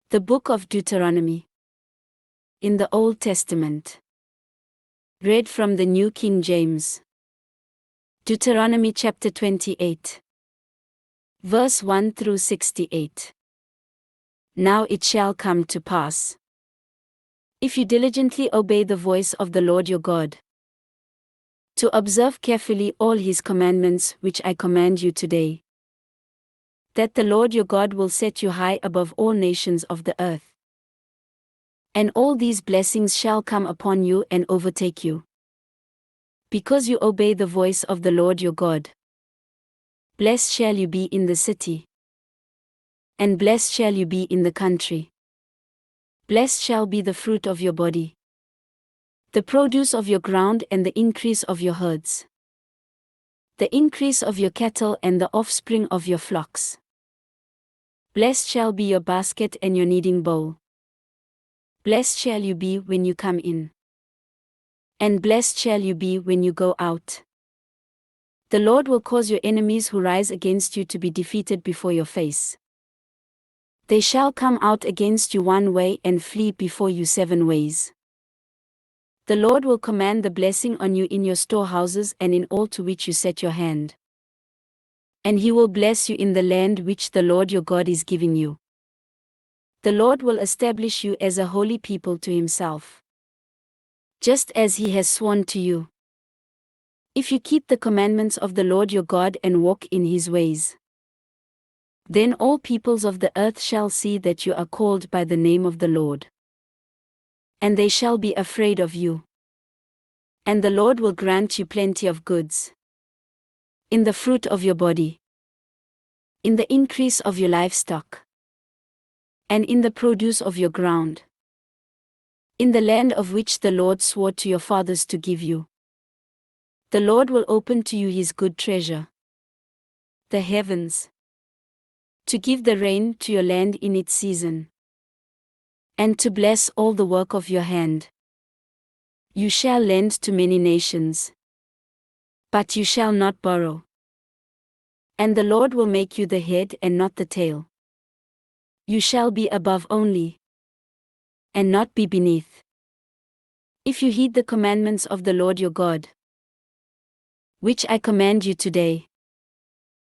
The Book of Deuteronomy. In the Old Testament. Read from the New King James. Deuteronomy chapter 28. Verse 1 through 68. Now it shall come to pass, if you diligently obey the voice of the Lord your God, to observe carefully all his commandments which I command you today, that the Lord your God will set you high above all nations of the earth. And all these blessings shall come upon you and overtake you, because you obey the voice of the Lord your God. Blessed shall you be in the city, and blessed shall you be in the country. Blessed shall be the fruit of your body, the produce of your ground and the increase of your herds, the increase of your cattle and the offspring of your flocks. Blessed shall be your basket and your kneading bowl. Blessed shall you be when you come in, and blessed shall you be when you go out. The Lord will cause your enemies who rise against you to be defeated before your face. They shall come out against you one way and flee before you 7 ways. The Lord will command the blessing on you in your storehouses and in all to which you set your hand. And he will bless you in the land which the Lord your God is giving you. The Lord will establish you as a holy people to himself, just as he has sworn to you, if you keep the commandments of the Lord your God and walk in his ways. Then all peoples of the earth shall see that you are called by the name of the Lord, and they shall be afraid of you. And the Lord will grant you plenty of goods, in the fruit of your body, in the increase of your livestock, and in the produce of your ground, in the land of which the Lord swore to your fathers to give you. The Lord will open to you his good treasure, the heavens, to give the rain to your land in its season, and to bless all the work of your hand. You shall lend to many nations, but you shall not borrow. And the Lord will make you the head and not the tail. You shall be above only, and not be beneath, if you heed the commandments of the Lord your God, which I command you today,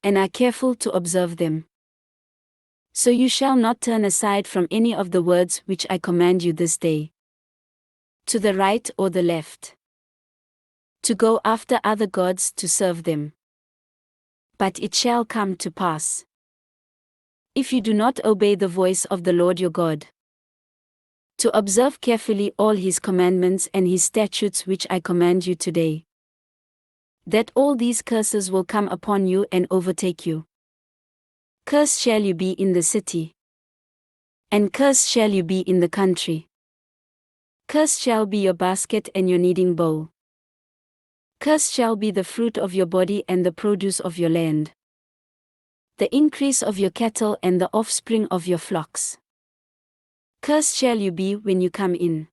and are careful to observe them. So you shall not turn aside from any of the words which I command you this day, to the right or the left, to go after other gods to serve them. But it shall come to pass, if you do not obey the voice of the Lord your God, to observe carefully all his commandments and his statutes which I command you today, that all these curses will come upon you and overtake you. Cursed shall you be in the city, and cursed shall you be in the country. Cursed shall be your basket and your kneading bowl. Cursed shall be the fruit of your body and the produce of your land, the increase of your cattle and the offspring of your flocks. Cursed shall you be when you come in,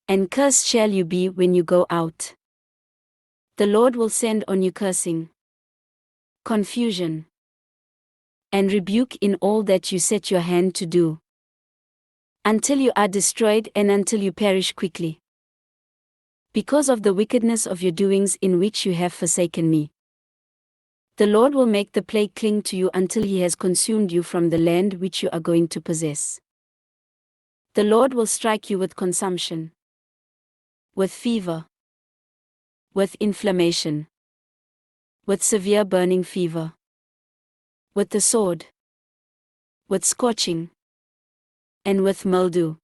and cursed shall you be when you go out. The Lord will send on you cursing, confusion, and rebuke in all that you set your hand to do, until you are destroyed and until you perish quickly, because of the wickedness of your doings in which you have forsaken me. The Lord will make the plague cling to you until he has consumed you from the land which you are going to possess. The Lord will strike you with consumption, with fever, with inflammation, with severe burning fever, with the sword, with scorching, and with mildew.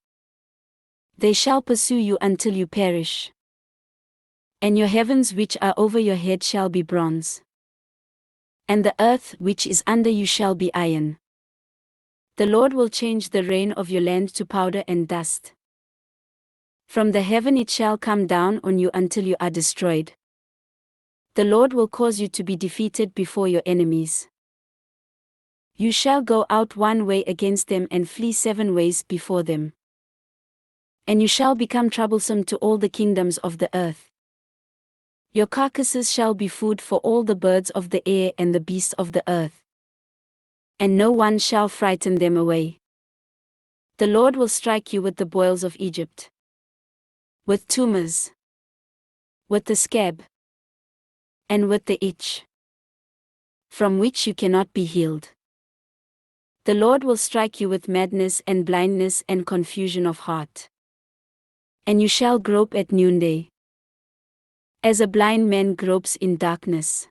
They shall pursue you until you perish, and your heavens which are over your head shall be bronze, and the earth which is under you shall be iron. The Lord will change the rain of your land to powder and dust. From the heaven it shall come down on you until you are destroyed. The Lord will cause you to be defeated before your enemies. You shall go out one way against them and flee 7 ways before them. And you shall become troublesome to all the kingdoms of the earth. Your carcasses shall be food for all the birds of the air and the beasts of the earth, and no one shall frighten them away. The Lord will strike you with the boils of Egypt, with tumors, with the scab, and with the itch, from which you cannot be healed. The Lord will strike you with madness and blindness and confusion of heart. And you shall grope at noonday, as a blind man gropes in darkness.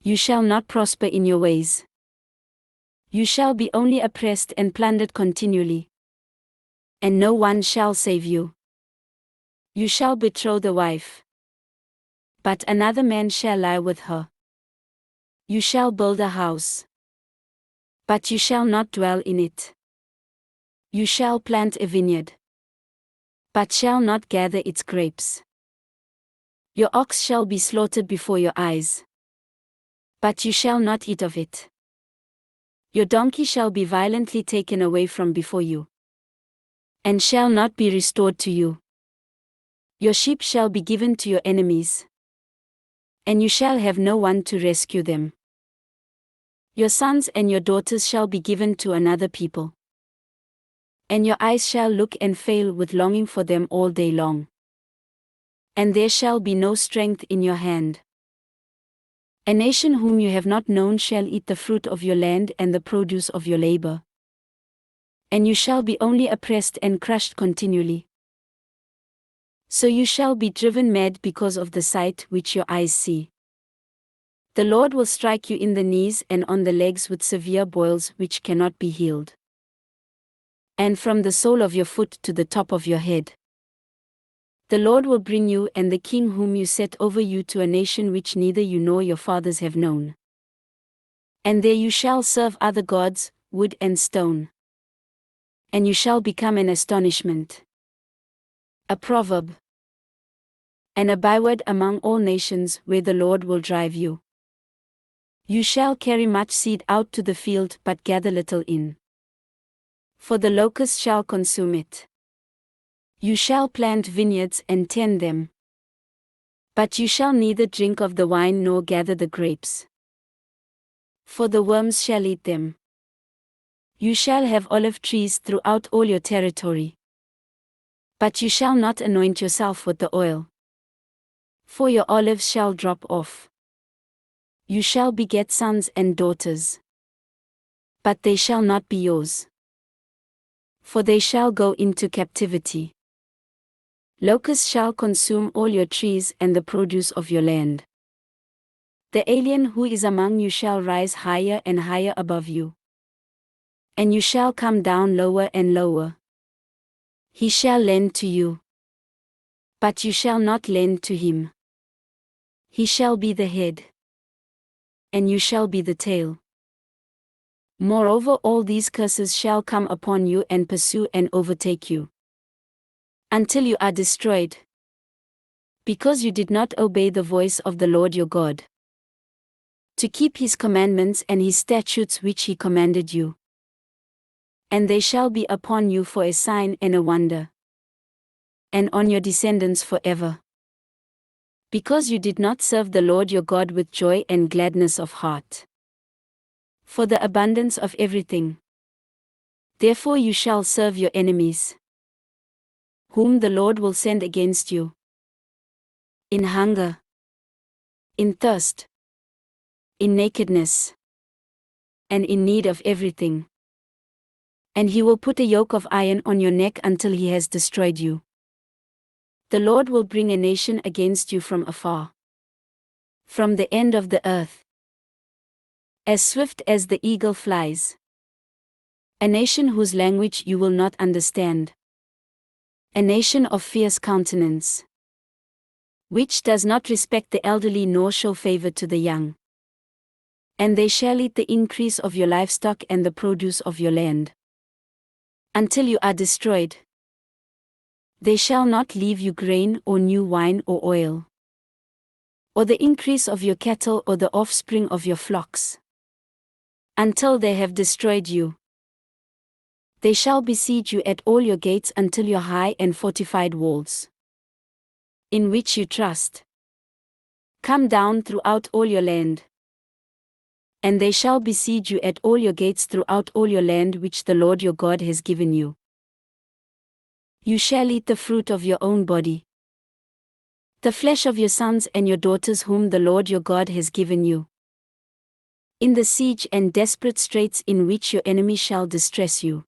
You shall not prosper in your ways. You shall be only oppressed and plundered continually, and no one shall save you. You shall betroth a wife, but another man shall lie with her. You shall build a house, but you shall not dwell in it. You shall plant a vineyard, but shall not gather its grapes. Your ox shall be slaughtered before your eyes, but you shall not eat of it. Your donkey shall be violently taken away from before you, and shall not be restored to you. Your sheep shall be given to your enemies, and you shall have no one to rescue them. Your sons and your daughters shall be given to another people, and your eyes shall look and fail with longing for them all day long. And there shall be no strength in your hand. A nation whom you have not known shall eat the fruit of your land and the produce of your labor. And you shall be only oppressed and crushed continually. So you shall be driven mad because of the sight which your eyes see. The Lord will strike you in the knees and on the legs with severe boils which cannot be healed. And from the sole of your foot to the top of your head, the Lord will bring you and the king whom you set over you to a nation which neither you nor your fathers have known. And there you shall serve other gods, wood and stone. And you shall become an astonishment, a proverb, and a byword among all nations where the Lord will drive you. You shall carry much seed out to the field but gather little in, for the locust shall consume it. You shall plant vineyards and tend them, but you shall neither drink of the wine nor gather the grapes, for the worms shall eat them. You shall have olive trees throughout all your territory, but you shall not anoint yourself with the oil, for your olives shall drop off. You shall beget sons and daughters, but they shall not be yours, for they shall go into captivity. Locusts shall consume all your trees and the produce of your land. The alien who is among you shall rise higher and higher above you, and you shall come down lower and lower. He shall lend to you, but you shall not lend to him. He shall be the head, and you shall be the tail. Moreover, all these curses shall come upon you and pursue and overtake you, until you are destroyed, because you did not obey the voice of the Lord your God, to keep his commandments and his statutes which he commanded you. And they shall be upon you for a sign and a wonder, and on your descendants forever, because you did not serve the Lord your God with joy and gladness of heart, for the abundance of everything. Therefore you shall serve your enemies, whom the Lord will send against you, in hunger, in thirst, in nakedness, and in need of everything. And he will put a yoke of iron on your neck until he has destroyed you. The Lord will bring a nation against you from afar, from the end of the earth, as swift as the eagle flies. A nation whose language you will not understand. A nation of fierce countenance, which does not respect the elderly nor show favor to the young. And they shall eat the increase of your livestock and the produce of your land, until you are destroyed. They shall not leave you grain or new wine or oil, or the increase of your cattle or the offspring of your flocks, until they have destroyed you. They shall besiege you at all your gates until your high and fortified walls, in which you trust, come down throughout all your land. And they shall besiege you at all your gates throughout all your land which the Lord your God has given you. You shall eat the fruit of your own body, the flesh of your sons and your daughters whom the Lord your God has given you, in the siege and desperate straits in which your enemy shall distress you.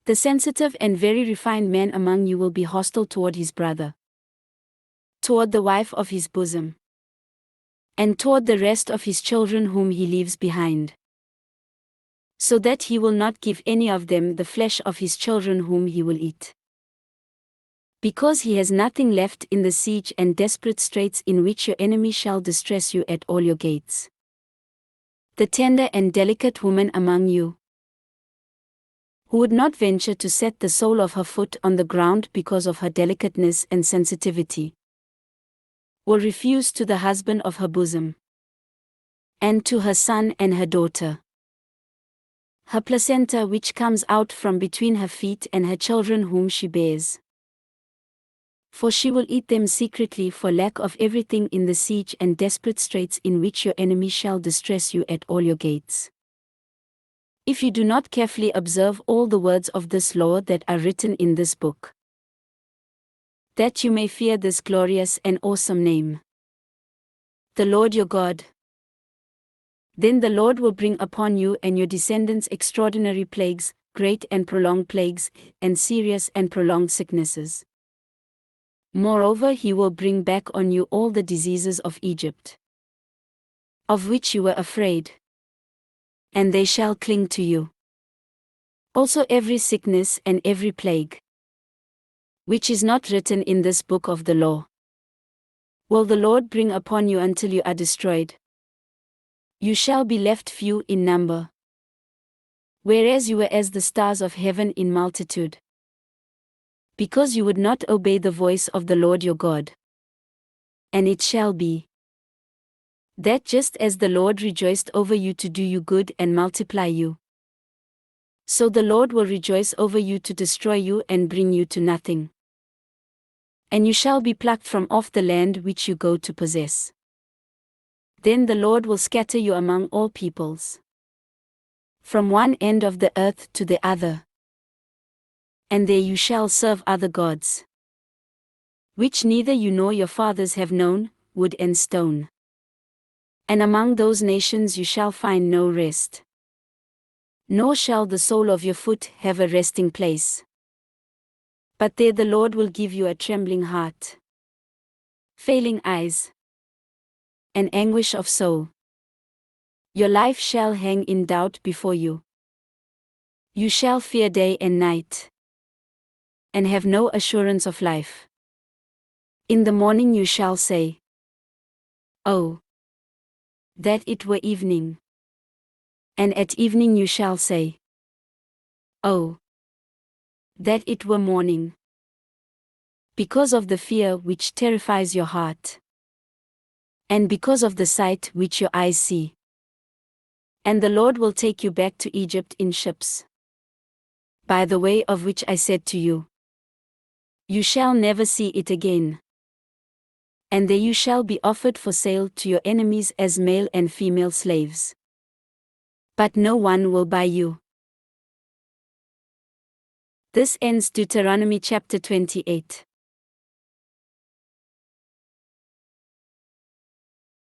The sensitive and very refined man among you will be hostile toward his brother, toward the wife of his bosom, and toward the rest of his children whom he leaves behind, so that he will not give any of them the flesh of his children whom he will eat. Because he has nothing left in the siege and desperate straits in which your enemy shall distress you at all your gates. The tender and delicate woman among you, who would not venture to set the sole of her foot on the ground because of her delicateness and sensitivity, will refuse to the husband of her bosom, and to her son and her daughter, her placenta which comes out from between her feet and her children whom she bears. For she will eat them secretly for lack of everything in the siege and desperate straits in which your enemy shall distress you at all your gates. If you do not carefully observe all the words of this law that are written in this book, that you may fear this glorious and awesome name, the Lord your God, then the Lord will bring upon you and your descendants extraordinary plagues, great and prolonged plagues, and serious and prolonged sicknesses. Moreover, he will bring back on you all the diseases of Egypt, of which you were afraid, and they shall cling to you. Also every sickness and every plague, which is not written in this book of the law, will the Lord bring upon you until you are destroyed. You shall be left few in number, whereas you were as the stars of heaven in multitude, because you would not obey the voice of the Lord your God. And it shall be, that just as the Lord rejoiced over you to do you good and multiply you, so the Lord will rejoice over you to destroy you and bring you to nothing. And you shall be plucked from off the land which you go to possess. Then the Lord will scatter you among all peoples, from one end of the earth to the other. And there you shall serve other gods, which neither you nor your fathers have known, wood and stone. And among those nations you shall find no rest, nor shall the sole of your foot have a resting place. But there the Lord will give you a trembling heart, failing eyes, and anguish of soul. Your life shall hang in doubt before you. You shall fear day and night, and have no assurance of life. In the morning you shall say, "Oh, that it were evening." And at evening you shall say, "Oh, that it were morning." Because of the fear which terrifies your heart, and because of the sight which your eyes see. And the Lord will take you back to Egypt in ships, by the way of which I said to you, you shall never see it again. And there you shall be offered for sale to your enemies as male and female slaves. But no one will buy you. This ends Deuteronomy chapter 28.